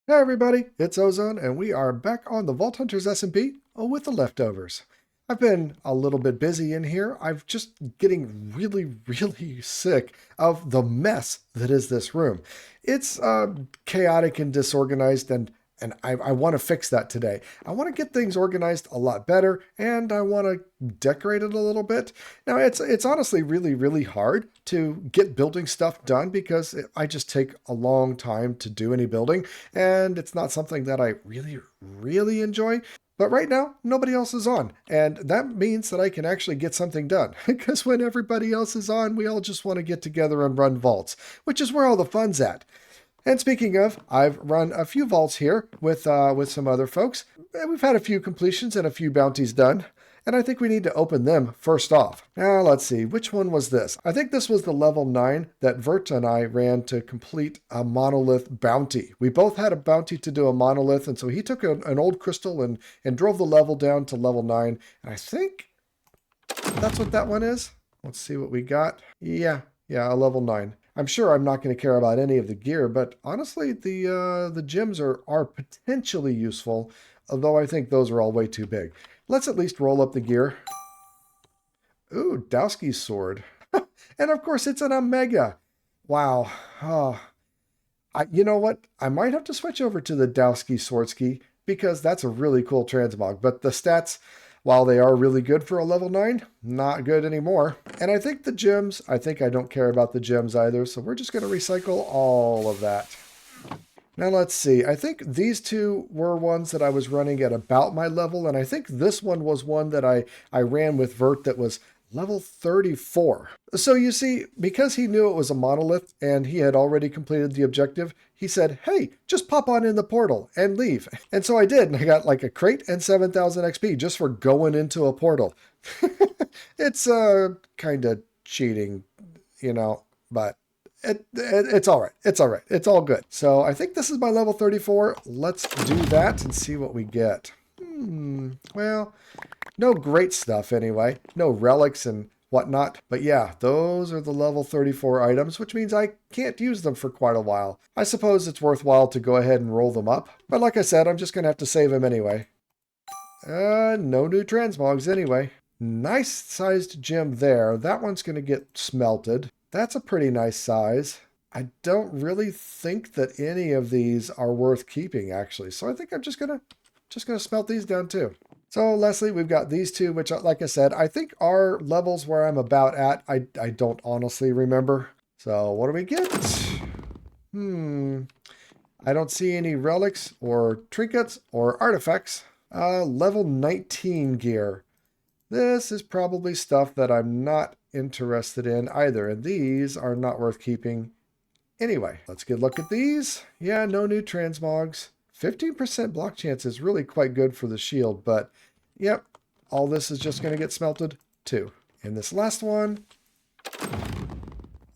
Hey everybody, it's Ozone, and we are back on the Vault Hunters SMP with the leftovers. I've been a little bit busy in here. I'm just getting really sick of the mess that is this room. It's chaotic and disorganized, and I want to fix that today. I want to get things organized a lot better, and I want to decorate it a little bit. Now, it's honestly really hard to get building stuff done because I just take a long time to do any building, and it's not something that I really enjoy. But right now, nobody else is on, and that means that I can actually get something done. Because when everybody else is on, we all just want to get together and run vaults, which is where all the fun's at. And speaking of, I've run a few vaults here with some other folks. And we've had a few completions and a few bounties done. And I think we need to open them first off. Now, let's see, which one was this? I think this was the level 9 that Vert and I ran to complete a monolith bounty. We both had a bounty to do a monolith, and so he took an old crystal and drove the level down to level 9. And I think that's what that one is. Let's see what we got. Yeah, a level 9. I'm sure I'm not going to care about any of the gear, but honestly, the gems are potentially useful, although I think those are all way too big. Let's at least roll up the gear. Ooh, Dowski's sword. And of course, it's an Omega. Wow. Oh, you know what? I might have to switch over to the Dowski Swordski because that's a really cool transmog. But the stats, while they are really good for a level 9, not good anymore. And I think the gems, I don't care about the gems either. So we're just going to recycle all of that. Now let's see. I think these two were ones that I was running at about my level. And I think this one was one that I ran with Vert that was level 34. So you see, because he knew it was a monolith and he had already completed the objective, he said, hey, just pop on in the portal and leave. And so I did, and I got like a crate and 7,000 XP just for going into a portal. It's kind of cheating, but it's all right. It's all right. It's all good. So I think this is my level 34. Let's do that and see what we get. Well, no great stuff anyway. No relics and whatnot. But yeah, those are the level 34 items, which means I can't use them for quite a while. I suppose it's worthwhile to go ahead and roll them up. But like I said, I'm just going to have to save them anyway. No new transmogs anyway. Nice sized gem there. That one's going to get smelted. That's a pretty nice size. I don't really think that any of these are worth keeping, actually. So I think I'm just gonna smelt these down too. So Leslie, we've got these two, which, like I said, I think are levels where I'm about at. I don't honestly remember. So what do we get? I don't see any relics or trinkets or artifacts. Level 19 gear. This is probably stuff that I'm not interested in either, and these are not worth keeping anyway. Let's get a look at these. Yeah, no new transmogs. 15% block chance is really quite good for the shield, but yep, all this is just going to get smelted too. And this last one,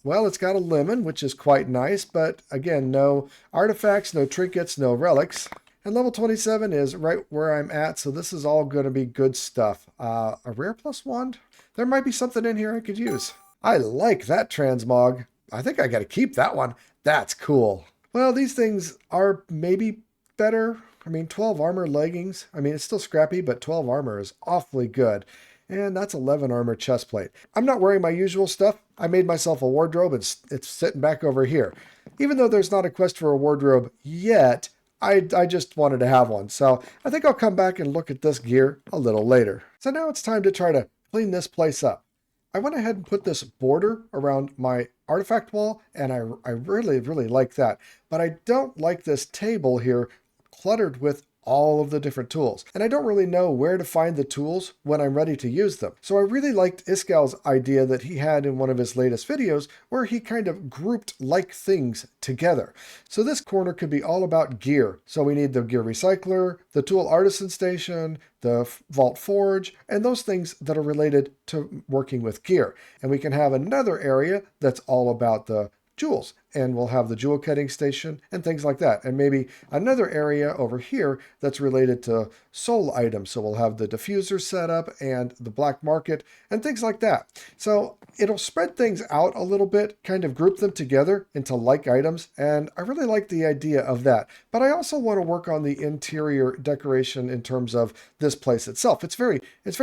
well, it's got a lemon, which is quite nice, but again, no artifacts, no trinkets, no relics. And level 27 is right where I'm at, so this is all going to be good stuff. A rare plus wand? There might be something in here I could use. I like that transmog. I think I got to keep that one. That's cool. Well, these things are maybe better. I mean, 12 armor leggings. I mean, it's still scrappy, but 12 armor is awfully good. And that's 11 armor chest plate. I'm not wearing my usual stuff. I made myself a wardrobe, and it's sitting back over here. Even though there's not a quest for a wardrobe yet, I just wanted to have one. So I think I'll come back and look at this gear a little later. So now it's time to try to clean this place up. I went ahead and put this border around my artifact wall, and I really like that. But I don't like this table here cluttered with all of the different tools. And I don't really know where to find the tools when I'm ready to use them. So I really liked Iskal's idea that he had in one of his latest videos where he kind of grouped like things together. So this corner could be all about gear. So we need the gear recycler, the tool artisan station, the vault forge, and those things that are related to working with gear. And we can have another area that's all about the jewels and we'll have the jewel cutting station and things like that. And maybe another area over here that's related to soul items. So we'll have the diffuser set up and the black market and things like that. So it'll spread things out a little bit, kind of group them together into like items. And I really like the idea of that. But I also want to work on the interior decoration in terms of this place itself. It's very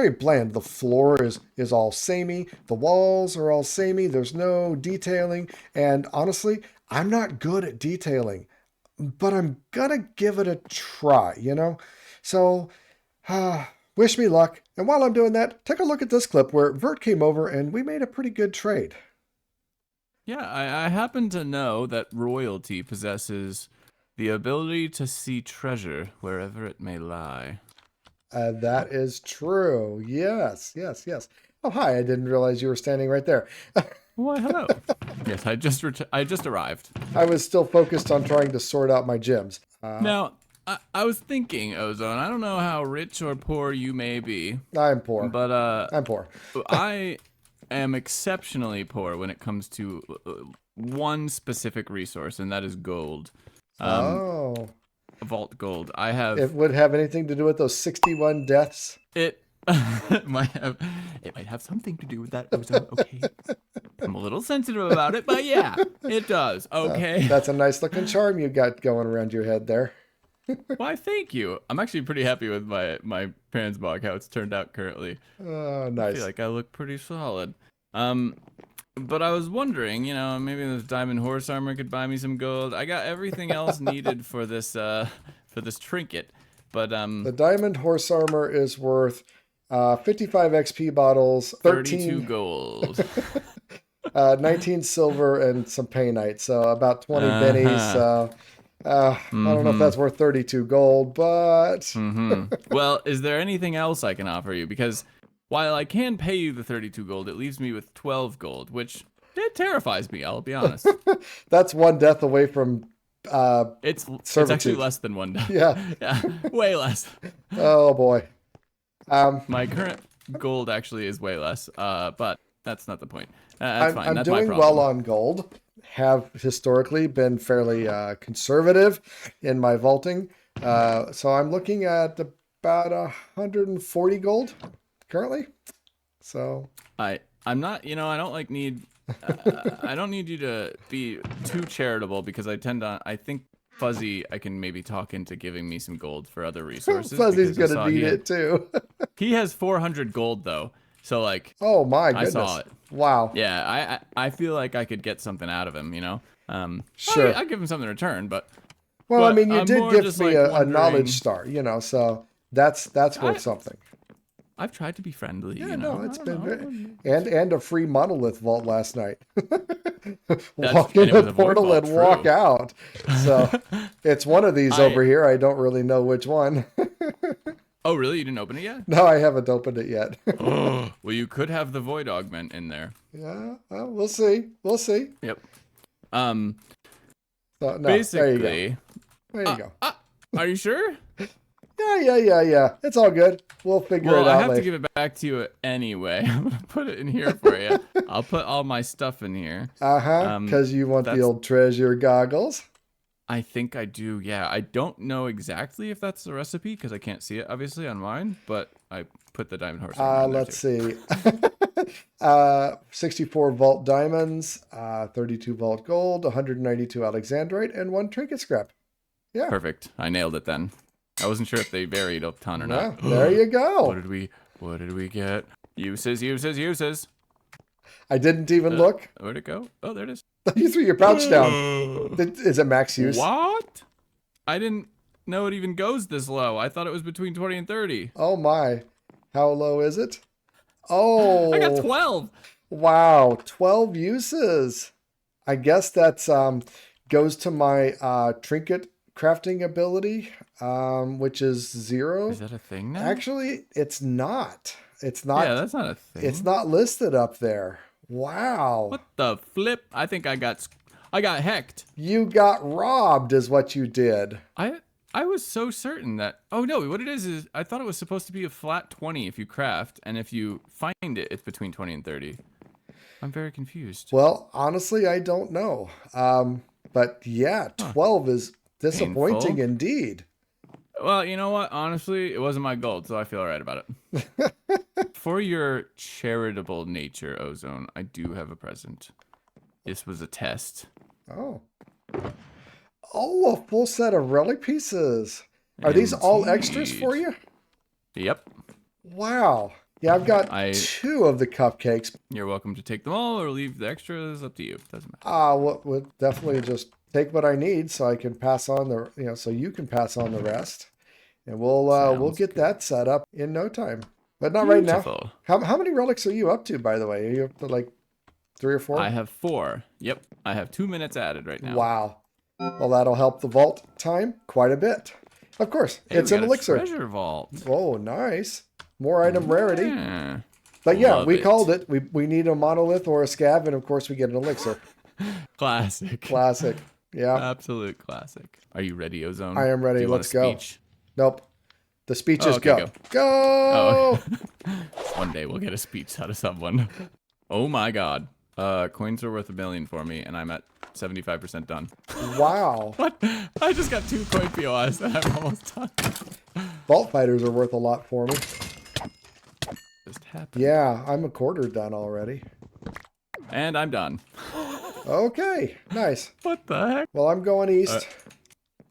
bland. The floor is all samey. The walls are all samey. There's no detailing. And honestly, I'm not good at detailing, but I'm gonna give it a try, you know? So, wish me luck. And while I'm doing that, take a look at this clip where Vert came over and we made a pretty good trade. Yeah, I happen to know that royalty possesses the ability to see treasure wherever it may lie. That is true. Yes, yes, yes. Oh, hi. I didn't realize you were standing right there. Why, hello. Yes, I just arrived. I was still focused on trying to sort out my gems. Now, I was thinking, Ozone, I don't know how rich or poor you may be. I'm poor. But I'm poor. I am exceptionally poor when it comes to one specific resource, and that is gold. Vault gold. I have. It would have anything to do with those 61 deaths? It might have something to do with that, Ozone. Okay. I'm a little sensitive about it, but yeah, it does. Okay. That's a nice looking charm you got going around your head there. Why, thank you. I'm actually pretty happy with my transmog, how it's turned out currently. Oh, nice. I feel like I look pretty solid. But I was wondering, you know, maybe this diamond horse armor could buy me some gold. I got everything else needed for this trinket, but the diamond horse armor is worth 55 XP bottles, 32 gold. 19 silver and some painite, so about 20 bennies. So I don't know if that's worth 32 gold, but Well, is there anything else I can offer you? Because while I can pay you the 32 gold, it leaves me with 12 gold, which it terrifies me, I'll be honest. That's one death away from it's actually less than one death. Yeah, way less. Oh boy. My current gold actually is way less, but that's not the point. That's fine. I'm That's doing my well problem. on gold. Have historically been fairly conservative in my vaulting. So I'm looking at about 140 gold currently. So I'm not, you know, I don't like need I don't need you to be too charitable because I think Fuzzy, I can maybe talk into giving me some gold for other resources. Fuzzy's gonna need it too. He has 400 gold though, so like. Oh my goodness! I saw it. Wow. Yeah, I feel like I could get something out of him, you know. Sure. I give him something in return, but. Well, I mean, you did give me like a knowledge star, you know, so that's worth something. I've tried to be friendly. Yeah, you know? no, it's been and a free monolith vault last night. Walk and in the portal and walk out. So it's one of these over here. I don't really know which one. Oh, really? You didn't open it yet? No, I haven't opened it yet. Well, you could have the void augment in there. Yeah, well, we'll see. We'll see. Yep. So, no, basically. There you go. Are you sure? Yeah. It's all good. We'll figure it out I have later. to give it back to you anyway. I'm going to put it in here for you. I'll put all my stuff in here. Because you want the old treasure goggles. I think I do, yeah. I don't know exactly if that's the recipe because I can't see it, obviously, on mine. But I put the diamond horse in there let's see. 64 vault diamonds, 32 vault gold, 192 alexandrite, and 1 trinket scrap. Yeah. Perfect. I nailed it then. I wasn't sure if they varied a ton or not. There you go. What did we get? Uses. I didn't even look. Where'd it go? Oh, there it is. You threw your pouch down. Is it max use? What? I didn't know it even goes this low. I thought it was between 20 and 30. Oh my. How low is it? Oh. I got 12. Wow. 12 uses. I guess that's goes to my trinket crafting ability, which is 0. Is that a thing now? Actually, it's not. It's not. Yeah, that's not a thing. It's not listed up there. Wow. What the flip? I think I got hecked. You got robbed is what you did. I was so certain that, oh no, what it is I thought it was supposed to be a flat 20 if you craft, and if you find it, it's between 20 and 30. I'm very confused. Well, honestly, I don't know. But yeah, Huh. 12 is disappointing Painful. indeed. Well, you know what? Honestly, it wasn't my gold, so I feel all right about it. For your charitable nature, Ozone, I do have a present. This was a test. Oh. Oh, a full set of relic pieces. Are these all extras for Indeed. you? Yep. Wow. Yeah, I've got two of the cupcakes. You're welcome to take them all or leave the extras. Up to you. Doesn't matter. We'll definitely just take what I need so I can pass on so you can pass on the rest. And we'll Sounds get good. that set up in no time. But not right now. Beautiful. How many relics are you up to, by the way? Are you up to like 3 or 4? I have 4. Yep. I have 2 minutes added right now. Wow. Well, that'll help the vault time quite a bit. Of course, Hey, it's we an got a elixir. treasure vault. Oh, nice. More item rarity. Yeah. But yeah, Love we it. called it. We need a monolith or a scab, and of course we get an elixir. Classic. Classic. Yeah, Absolute classic. Are you ready, Ozone? I am ready. Do you Let's want a go. speech? Nope. The speech Oh, is okay, go. go. Go! Oh. One day we'll get a speech out of someone. Oh my god. Coins are worth $1 million for me, and I'm at 75% done. Wow. What? I just got 2 coin POIs and I'm almost done. Vault fighters are worth a lot for me. Just happened. Yeah, I'm a quarter done already. And I'm done. Okay, nice. What the heck? Well, I'm going east.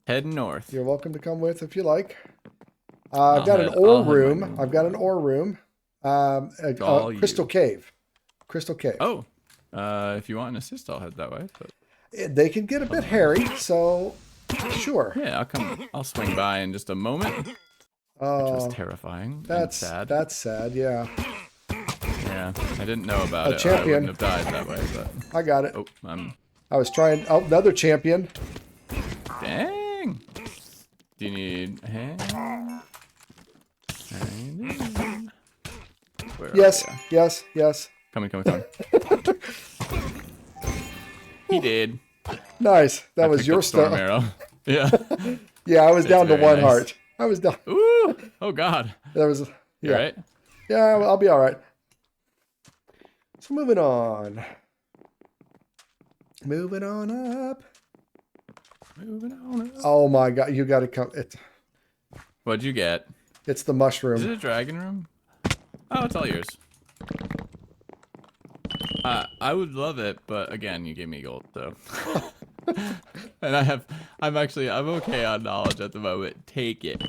Heading north. You're welcome to come with if you like. I'll I've got an head ore my room. way. I've got an ore room. All Crystal you. cave. Crystal cave. Oh. If you want an assist, I'll head that way. But They can get a bit hairy, so sure. yeah, I'll swing by in just a moment. Which was terrifying. That's and sad. That's sad. Yeah, Yeah, I didn't know about it. Or I champion. wouldn't have died that way. But I got it. oh, I was trying. Oh, another champion. dang. Do you need a hand? Where are Yes, ya? yes. Coming. He did. Nice. That I was picked your up storm stuff. arrow. Yeah. Yeah, I was down to very 1 nice. heart. I was down. Ooh. Oh God. That was. You Yeah. right? Yeah, I'll be all right. So moving on. Moving on up. Moving on. Oh my God, you got to come. What'd you get? It's the Is it mushroom. a dragon room? Oh, it's all yours. I would love it, but again, you gave me gold, so. And I'm okay on knowledge at the moment. Take it.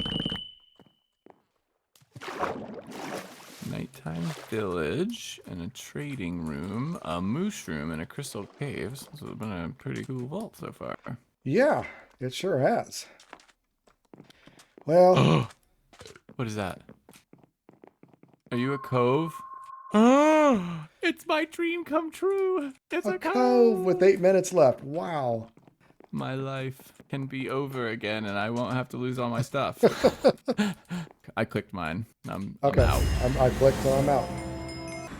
Nighttime village and a trading room, a moose room, and a crystal cave. So it's been a pretty cool vault so far. Yeah, it sure has. Well, What is that? Are you a cove? Oh, it's my dream come true. It's a cove with 8 minutes left. Wow. My life can be over again, and I won't have to lose all my stuff. I clicked mine. I'm Okay. out. I clicked, so I'm out.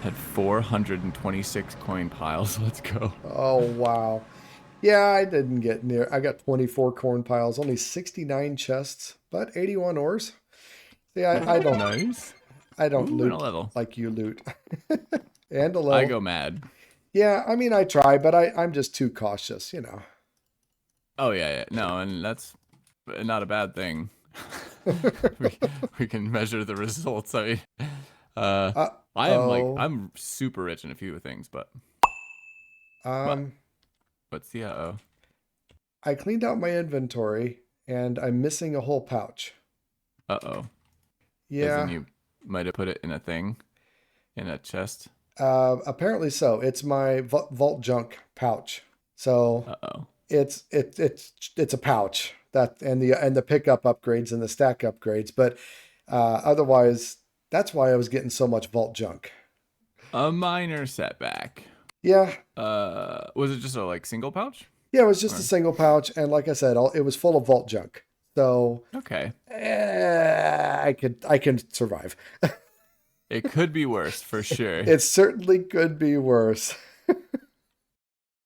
Had 426 coin piles. Let's go. Oh, wow. Yeah, I didn't get near. I got 24 corn piles, only 69 chests, but 81 ores. See, I don't. Nice. I don't Ooh, loot and a level. like you loot. And a level. I go mad. Yeah, I mean, I try, but I'm just too cautious, Oh yeah. No, and that's not a bad thing. we can measure the results. I mean, I'm super rich in a few things, but what's the uh-oh? I cleaned out my inventory and I'm missing a whole pouch. Uh-oh. Yeah. As in you might have put it in a thing, in a chest. Apparently so. It's my vault junk pouch. So Uh-oh. it's a pouch that and the pickup upgrades and the stack upgrades, but otherwise that's why I was getting so much vault junk. A minor setback. Yeah. Was it just a single pouch? Yeah, it was just a single pouch, and like I said, it was full of vault junk. So okay, I can survive. It could be worse for sure. It certainly could be worse.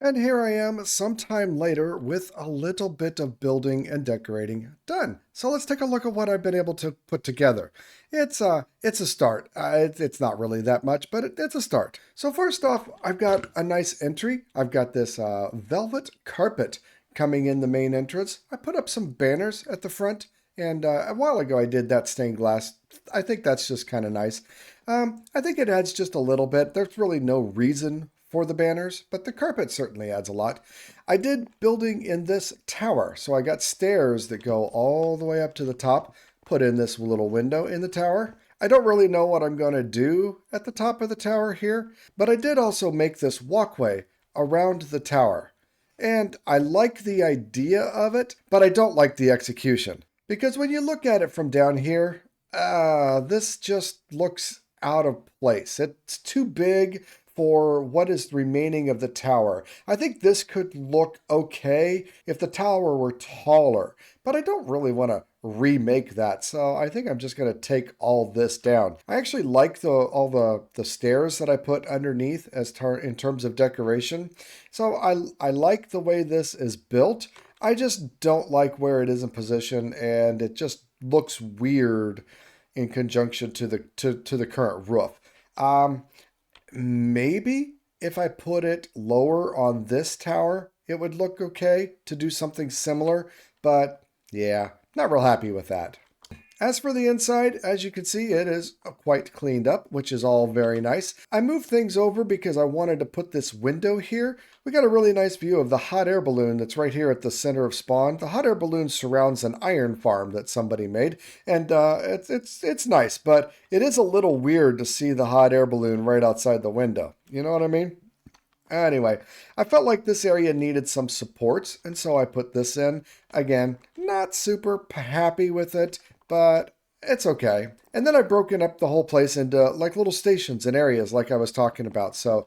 And here I am sometime later with a little bit of building and decorating done. So let's take a look at what I've been able to put together. It's a start. It's not really that much, but it's a start. So first off, I've got a nice entry. I've got this velvet carpet coming in the main entrance. I put up some banners at the front, and a while ago I did that stained glass. I think that's just kind of nice. I think it adds just a little bit. There's really no reason for the banners, but the carpet certainly adds a lot. I did building in this tower, so I got stairs that go all the way up to the top, put in this little window in the tower. I don't really know what I'm going to do at the top of the tower here, but I did also make this walkway around the tower. And I like the idea of it, but I don't like the execution. Because when you look at it from down here, this just looks out of place. It's too big for what is remaining of the tower. I think this could look okay if the tower were taller, but I don't really want to remake that, so I think I'm just going to take all this down. I actually like all the stairs that I put underneath in terms of decoration, so I like the way this is built. I just don't like where it is in position, and it just looks weird in conjunction to the current roof. Maybe if I put it lower on this tower, it would look okay to do something similar, but yeah, not real happy with that. As for the inside, as you can see, it is quite cleaned up, which is all very nice. I moved things over because I wanted to put this window here. We got a really nice view of the hot air balloon that's right here at the center of spawn. The hot air balloon surrounds an iron farm that somebody made, and it's nice, but it is a little weird to see the hot air balloon right outside the window. You know what I mean? Anyway, I felt like this area needed some supports, and so I put this in. Again, not super happy with it, but it's okay. And then I've broken up the whole place into like little stations and areas like I was talking about. So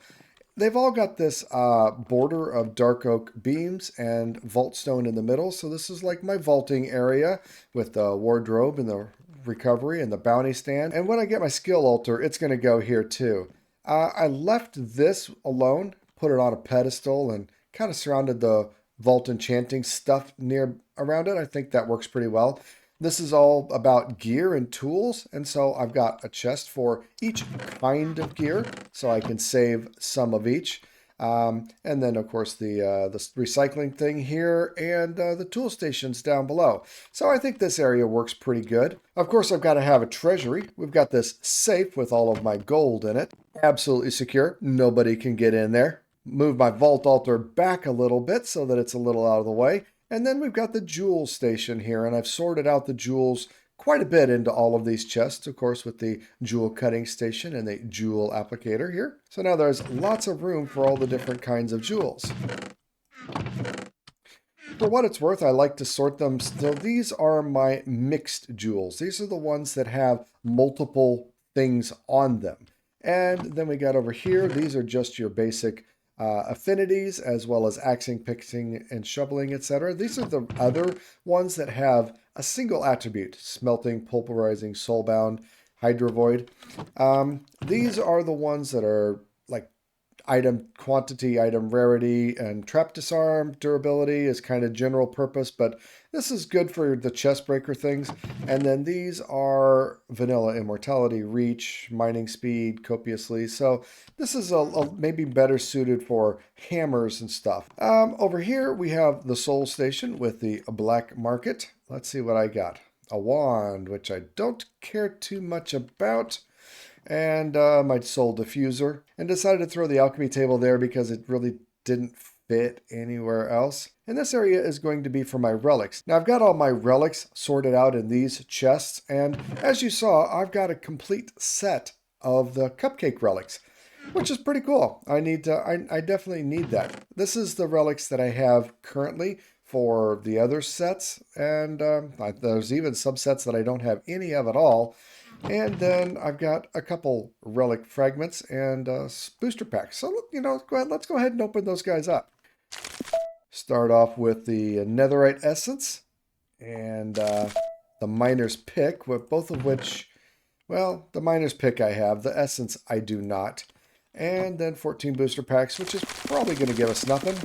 they've all got this border of dark oak beams and vault stone in the middle. So this is like my vaulting area with the wardrobe and the recovery and the bounty stand. And when I get my skill altar, it's going to go here too. I left this alone, put it on a pedestal, and kind of surrounded the vault enchanting stuff near around it. I think that works pretty well. This is all about gear and tools, and so I've got a chest for each kind of gear, so I can save some of each. And then, of course, the recycling thing here and the tool stations down below. So I think this area works pretty good. Of course, I've got to have a treasury. We've got this safe with all of my gold in it. Absolutely secure. Nobody can get in there. Move my vault altar back a little bit so that it's a little out of the way. And then we've got the jewel station here, and I've sorted out the jewels quite a bit into all of these chests, of course, with the jewel cutting station and the jewel applicator here. So now there's lots of room for all the different kinds of jewels. For what it's worth, I like to sort them still. These are my mixed jewels. These are the ones that have multiple things on them. And then we got over here, these are just your basic affinities, as well as axing, picking, and shoveling, etc. These are the other ones that have a single attribute: smelting, pulverizing, soulbound, hydrovoid. These are the ones that are like item quantity, item rarity, and trap disarm. Durability is kind of general purpose, but this is good for the chest breaker things. And then these are vanilla: immortality, reach, mining speed, copiously. So this is maybe better suited for hammers and stuff. Over here we have the soul station with the black market. Let's see what I got. A wand, which I don't care too much about, and my soul diffuser, and decided to throw the alchemy table there because it really didn't fit anywhere else. And this area is going to be for my relics. Now I've got all my relics sorted out in these chests, and as you saw, I've got a complete set of the cupcake relics, which is pretty cool. I definitely need that. This is the relics that I have currently for the other sets, and there's even some sets that I don't have any of at all. And then I've got a couple relic fragments and booster packs. So, let's go ahead and open those guys up. Start off with the netherite essence and the miner's pick, with both of which, well, the miner's pick I have, the essence I do not. And then 14 booster packs, which is probably going to give us nothing.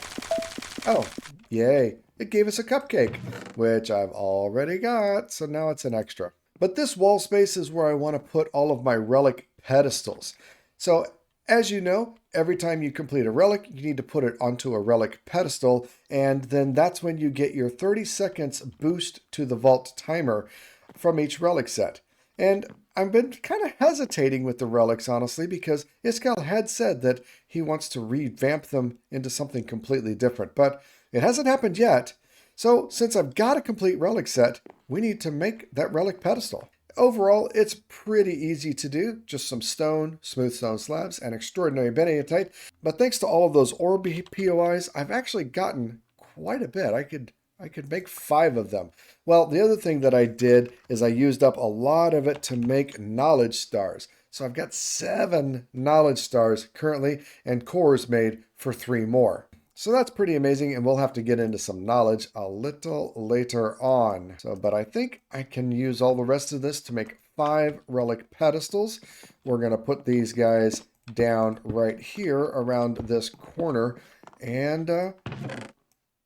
Oh, yay. It gave us a cupcake, which I've already got, so now it's an extra. But this wall space is where I want to put all of my relic pedestals. So, as you know, every time you complete a relic, you need to put it onto a relic pedestal, and then that's when you get your 30 seconds boost to the vault timer from each relic set. And I've been kind of hesitating with the relics, honestly, because Iskal had said that he wants to revamp them into something completely different, but it hasn't happened yet. So, since I've got a complete relic set, we need to make that relic pedestal. Overall, it's pretty easy to do, just some stone, smooth stone slabs, and extraordinary bentonite. But thanks to all of those orb POIs, I've actually gotten quite a bit. I could make 5 of them. Well, the other thing that I did is I used up a lot of it to make knowledge stars. So I've got 7 knowledge stars currently, and cores made for 3 more. So that's pretty amazing, and we'll have to get into some knowledge a little later on. But I think I can use all the rest of this to make 5 relic pedestals. We're going to put these guys down right here around this corner and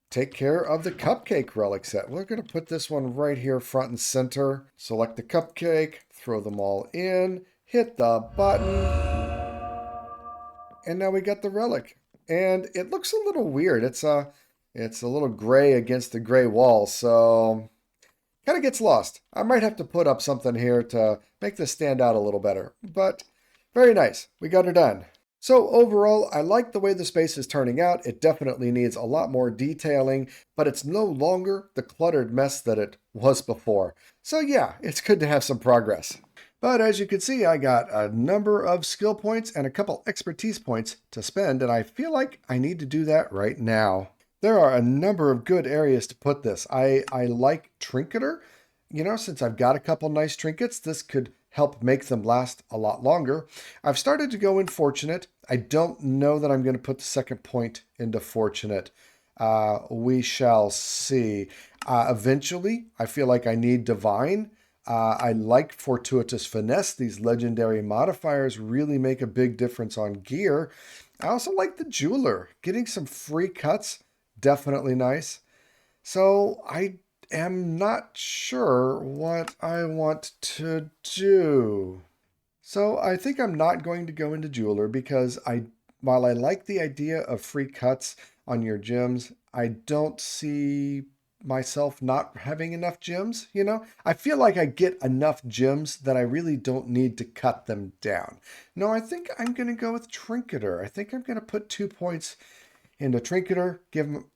take care of the cupcake relic set. We're going to put this one right here front and center. Select the cupcake, throw them all in, hit the button, and now we got the relic. And it looks a little weird. It's a little gray against the gray wall, so kind of gets lost. I might have to put up something here to make this stand out a little better. But very nice. We got her done. So overall, I like the way the space is turning out. It definitely needs a lot more detailing, but it's no longer the cluttered mess that it was before. So yeah, it's good to have some progress. But as you can see, I got a number of skill points and a couple expertise points to spend, and I feel like I need to do that right now. There are a number of good areas to put this. I like Trinketer. You know, since I've got a couple nice trinkets, this could help make them last a lot longer. I've started to go in Fortunate. I don't know that I'm going to put the second point into Fortunate. We shall see. Eventually, I feel like I need Divine. I like Fortuitous Finesse. These legendary modifiers really make a big difference on gear. I also like the Jeweler. Getting some free cuts, definitely nice. So I am not sure what I want to do. So I think I'm not going to go into Jeweler because while I like the idea of free cuts on your gems, I don't see myself not having enough gems, you know? I feel like I get enough gems that I really don't need to cut them down. No, I think I'm going to go with Trinketer. I think I'm going to put 2 points into Trinketer,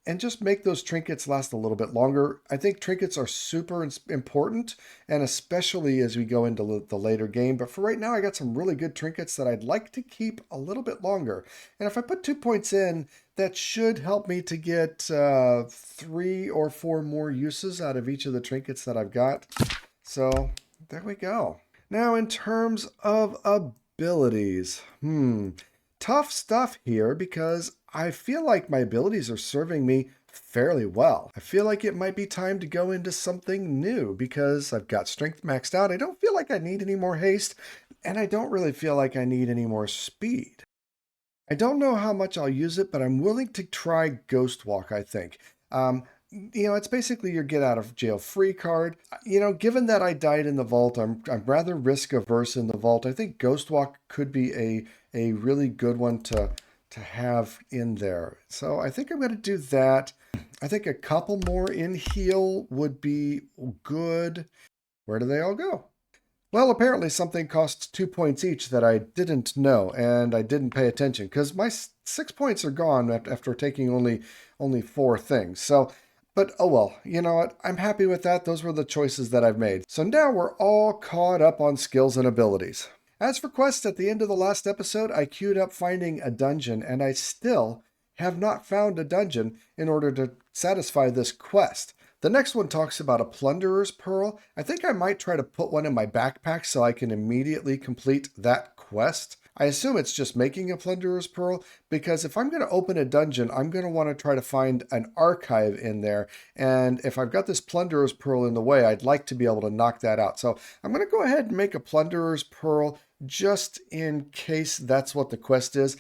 and just make those trinkets last a little bit longer. I think trinkets are super important, and especially as we go into the later game. But for right now, I got some really good trinkets that I'd like to keep a little bit longer. And if I put 2 points in, that should help me to get 3 or 4 more uses out of each of the trinkets that I've got. So there we go. Now in terms of abilities, tough stuff here because I feel like my abilities are serving me fairly well. I feel like it might be time to go into something new because I've got strength maxed out. I don't feel like I need any more haste, and I don't really feel like I need any more speed. I don't know how much I'll use it, but I'm willing to try Ghost Walk, I think. It's basically your get out of jail free card. Given that I died in the vault, I'm rather risk averse in the vault. I think Ghost Walk could be a really good one to have in there. So I think I'm going to do that. I think a couple more in heal would be good. Where do they all go? Well, apparently something costs 2 points each that I didn't know, and I didn't pay attention, because my 6 points are gone after taking only 4 things. So, but oh well, you know what? I'm happy with that. Those were the choices that I've made. So now we're all caught up on skills and abilities. As for quests, at the end of the last episode, I queued up finding a dungeon, and I still have not found a dungeon in order to satisfy this quest. The next one talks about a plunderer's pearl. I think I might try to put one in my backpack so I can immediately complete that quest. I assume it's just making a plunderer's pearl, because if I'm going to open a dungeon, I'm going to want to try to find an archive in there. And if I've got this plunderer's pearl in the way, I'd like to be able to knock that out. So I'm going to go ahead and make a plunderer's pearl just in case that's what the quest is.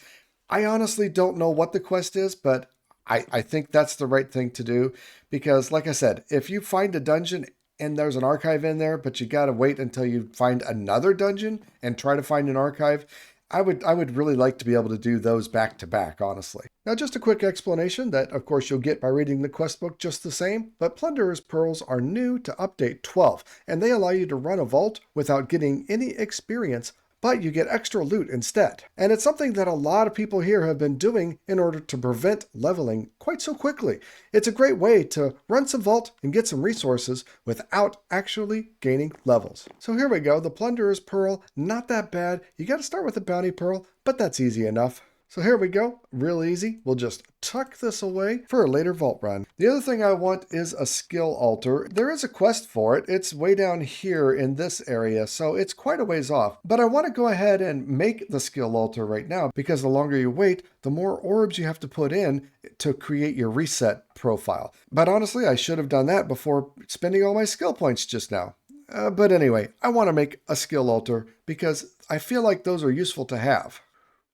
I honestly don't know what the quest is, but I think that's the right thing to do, because like I said, if you find a dungeon and there's an archive in there, but you got to wait until you find another dungeon and try to find an archive, I would really like to be able to do those back to back, honestly. Now, just a quick explanation that, of course, you'll get by reading the quest book just the same, but Plunderer's Pearls are new to update 12, and they allow you to run a vault without getting any experience, but you get extra loot instead. And it's something that a lot of people here have been doing in order to prevent leveling quite so quickly. It's a great way to run some vault and get some resources without actually gaining levels. So here we go, the Plunderer's Pearl, not that bad. You got to start with the Bounty Pearl, but that's easy enough. So here we go, real easy. We'll just tuck this away for a later vault run. The other thing I want is a skill altar. There is a quest for it. It's way down here in this area, so it's quite a ways off. But I want to go ahead and make the skill altar right now, because the longer you wait, the more orbs you have to put in to create your reset profile. But honestly, I should have done that before spending all my skill points just now. But anyway, I want to make a skill altar because I feel like those are useful to have.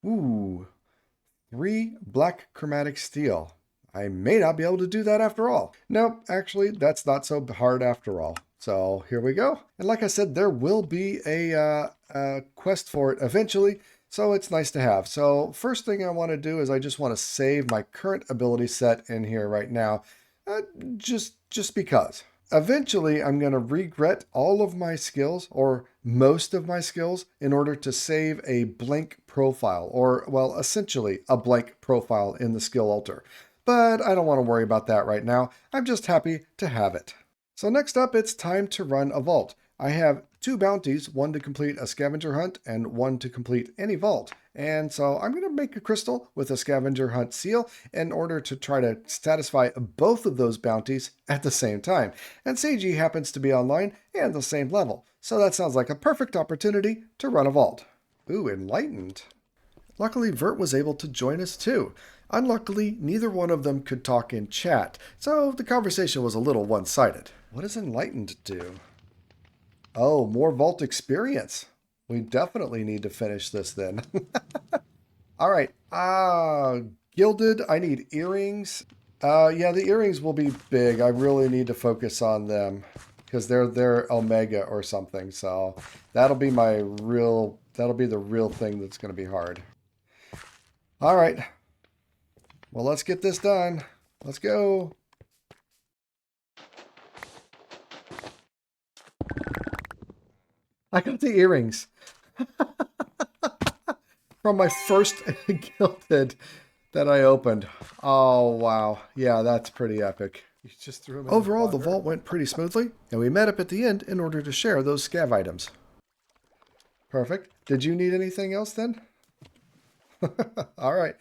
Ooh. 3 black chromatic steel. I may not be able to do that after all. Nope, actually, that's not so hard after all. So here we go. And like I said, there will be a quest for it eventually, so it's nice to have. So first thing I want to do is I just want to save my current ability set in here right now, just because. Eventually, I'm going to regret all of my skills, or most of my skills, in order to save a blank profile, or, well, essentially a blank profile in the skill altar. But I don't want to worry about that right now. I'm just happy to have it. So next up, it's time to run a vault. I have 2 bounties, one to complete a scavenger hunt and one to complete any vault. And so I'm going to make a crystal with a scavenger hunt seal in order to try to satisfy both of those bounties at the same time. And Seiji happens to be online and the same level. So that sounds like a perfect opportunity to run a vault. Ooh, enlightened. Luckily, Vert was able to join us too. Unluckily, neither one of them could talk in chat, so the conversation was a little one-sided. What does enlightened do? Oh, more vault experience. We definitely need to finish this then. All right. Gilded. I need earrings. Yeah, the earrings will be big. I really need to focus on them because they're Omega or something. So that'll be the real thing that's going to be hard. All right. Well, let's get this done. Let's go. I got the earrings from my first gilded that I opened. Oh, wow. Yeah, that's pretty epic. You just threw them in. Overall, the vault went pretty smoothly, and we met up at the end in order to share those scav items. Perfect. Did you need anything else then? All right.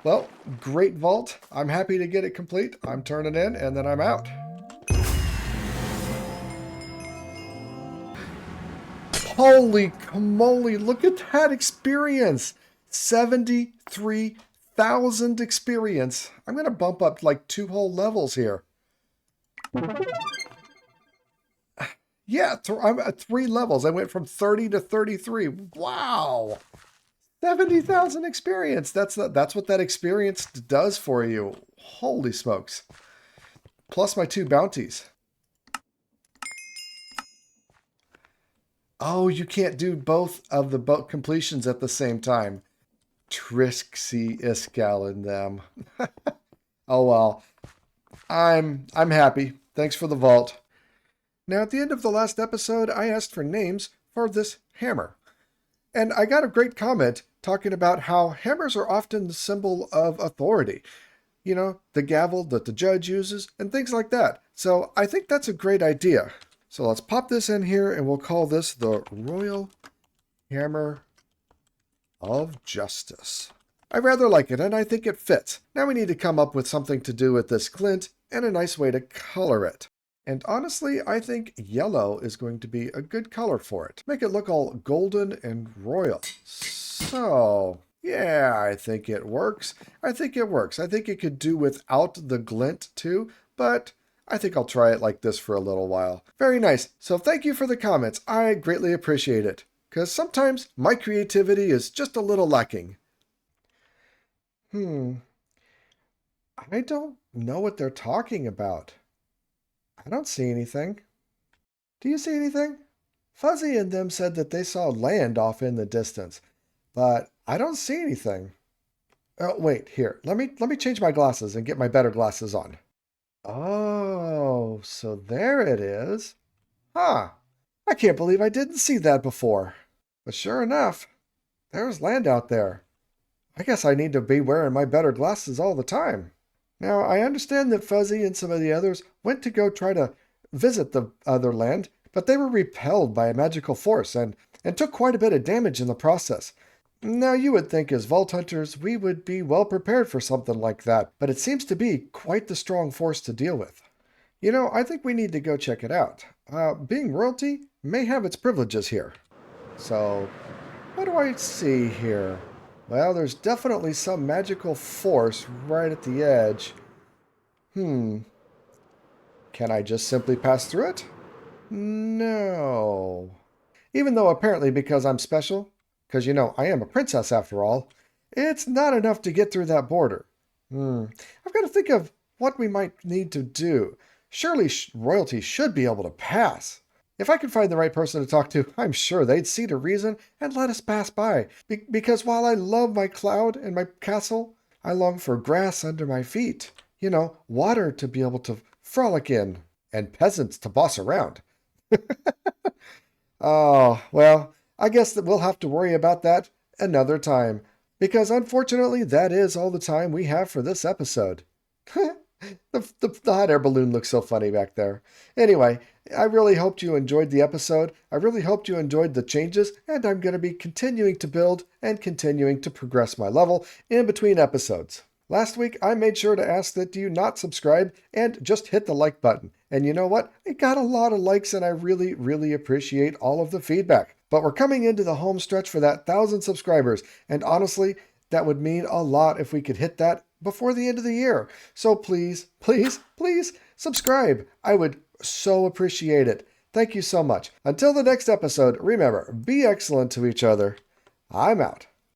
Well, great vault. I'm happy to get it complete. I'm turning in, and then I'm out. Holy moly, look at that experience. 73,000 experience. I'm going to bump up like 2 whole levels here. Yeah, I'm at 3 levels. I went from 30 to 33. Wow. 70,000 experience. That's what that experience does for you. Holy smokes. Plus my 2 bounties. Oh, you can't do both of the completions at the same time. Trixie Iskal in them. Oh well. I'm happy. Thanks for the vault. Now at the end of the last episode, I asked for names for this hammer. And I got a great comment talking about how hammers are often the symbol of authority. You know, the gavel that the judge uses and things like that. So I think that's a great idea. So let's pop this in here and we'll call this the Royal Hammer of Justice. I rather like it and I think it fits. Now we need to come up with something to do with this glint and a nice way to color it. And honestly, I think yellow is going to be a good color for it. Make it look all golden and royal. So, yeah, I think it works. I think it works. I think it could do without the glint too, but I think I'll try it like this for a little while. Very nice. So thank you for the comments. I greatly appreciate it, because sometimes my creativity is just a little lacking. I don't know what they're talking about. I don't see anything. Do you see anything? Fuzzy and them said that they saw land off in the distance, but I don't see anything. Oh, wait, here. Let me change my glasses and get my better glasses on. Oh, so there it is. Huh. I can't believe I didn't see that before. But sure enough, there's land out there. I guess I need to be wearing my better glasses all the time. Now, I understand that Fuzzy and some of the others went to go try to visit the other land, but they were repelled by a magical force and took quite a bit of damage in the process. Now, you would think as Vault Hunters we would be well prepared for something like that, but it seems to be quite the strong force to deal with. You know, I think we need to go check it out. Being royalty may have its privileges here. So, what do I see here? Well, there's definitely some magical force right at the edge. Can I just simply pass through it? No. Even though apparently because I'm special, because you know, I am a princess after all, it's not enough to get through that border. I've got to think of what we might need to do. Surely royalty should be able to pass. If I could find the right person to talk to, I'm sure they'd see to reason and let us pass by. Because while I love my cloud and my castle, I long for grass under my feet. You know, water to be able to frolic in, and peasants to boss around. Oh, well, I guess that we'll have to worry about that another time. Because unfortunately, that is all the time we have for this episode. The hot air balloon looks so funny back there. Anyway, I really hoped you enjoyed the episode. I really hoped you enjoyed the changes, and I'm going to be continuing to build and continuing to progress my level in between episodes. Last week, I made sure to ask that you not subscribe and just hit the like button. And you know what? I got a lot of likes, and I really, really appreciate all of the feedback. But we're coming into the home stretch for that 1,000 subscribers, and honestly, that would mean a lot if we could hit that before the end of the year. So please, please, please subscribe. I would so appreciate it. Thank you so much. Until the next episode, remember, be excellent to each other. I'm out.